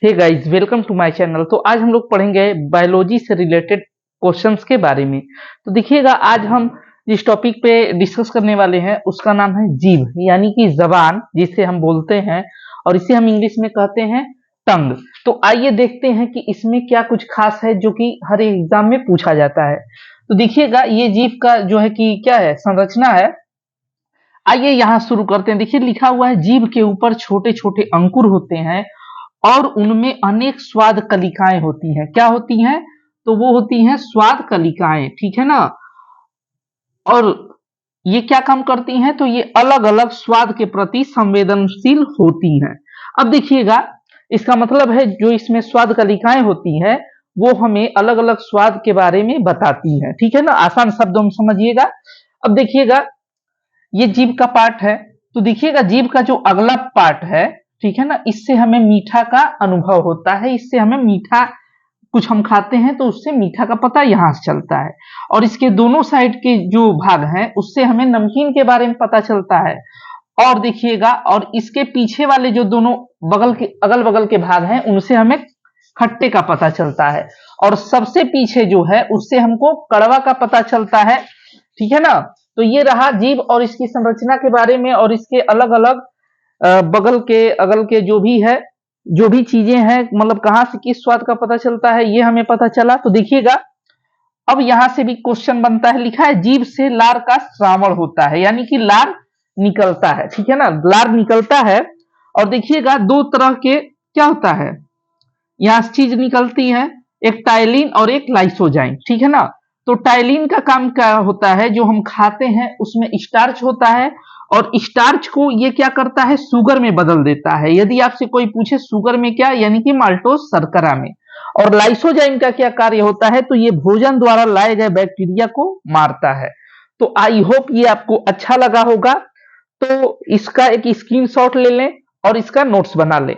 Hey guys, welcome to my channel. तो आज हम लोग पढ़ेंगे बायोलॉजी से रिलेटेड क्वेश्चंस के बारे में। तो देखिएगा, आज हम जिस टॉपिक पे डिस्कस करने वाले हैं उसका नाम है जीभ, यानी कि जबान जिसे हम बोलते हैं, और इसे हम इंग्लिश में कहते हैं टंग। तो आइए देखते हैं कि इसमें क्या कुछ खास है जो कि हर एग्जाम में पूछा जाता है। तो देखिएगा, ये जीभ का जो है कि क्या है, संरचना है। आइए यहाँ शुरू करते हैं। देखिए, लिखा हुआ है जीभ के ऊपर छोटे छोटे अंकुर होते हैं और उनमें अनेक स्वाद कलिकाएं होती हैं। क्या होती हैं? तो वो होती हैं स्वाद कलिकाएं, ठीक है ना। और ये क्या काम करती हैं? तो ये अलग अलग स्वाद के प्रति संवेदनशील होती हैं। अब देखिएगा, इसका मतलब है जो इसमें स्वाद कलिकाएं होती हैं वो हमें अलग अलग स्वाद के बारे में बताती हैं, ठीक है ना। आसान शब्दों में समझिएगा। अब देखिएगा, ये जीभ का पार्ट है। तो देखिएगा, जीभ का जो अगला पार्ट है, ठीक है ना, इससे हमें मीठा का अनुभव होता है। इससे हमें मीठा, कुछ हम खाते हैं तो उससे मीठा का पता यहां से चलता है। और इसके दोनों साइड के जो भाग हैं उससे हमें नमकीन के बारे में पता चलता है। और देखिएगा, और इसके पीछे वाले जो दोनों बगल के अगल बगल के भाग हैं उनसे हमें खट्टे का पता चलता है। और सबसे पीछे जो है उससे हमको कड़वा का पता चलता है, ठीक है ना। तो ये रहा जीभ और इसकी संरचना के बारे में, और इसके अलग अलग बगल के अगल के जो भी है, जो भी चीजें हैं, मतलब कहाँ से किस स्वाद का पता चलता है, ये हमें पता चला। तो देखिएगा, अब यहां से भी क्वेश्चन बनता है। लिखा है जीभ से लार का श्रावण होता है, यानी कि लार निकलता है, ठीक है ना, लार निकलता है। और देखिएगा, दो तरह के क्या होता है, यहाँ से चीज निकलती है, एक टाइलिन और एक लाइसोजाइम, ठीक है ना। तो टाइलिन का काम क्या होता है, जो हम खाते हैं उसमें स्टार्च होता है, और स्टार्च को ये क्या करता है, शुगर में बदल देता है। यदि आपसे कोई पूछे शुगर में क्या, यानी कि माल्टोज शर्करा में। और लाइसोजाइम का क्या कार्य होता है, तो ये भोजन द्वारा लाए गए बैक्टीरिया को मारता है। तो आई होप ये आपको अच्छा लगा होगा। तो इसका एक स्क्रीनशॉट ले लें और इसका नोट्स बना लें।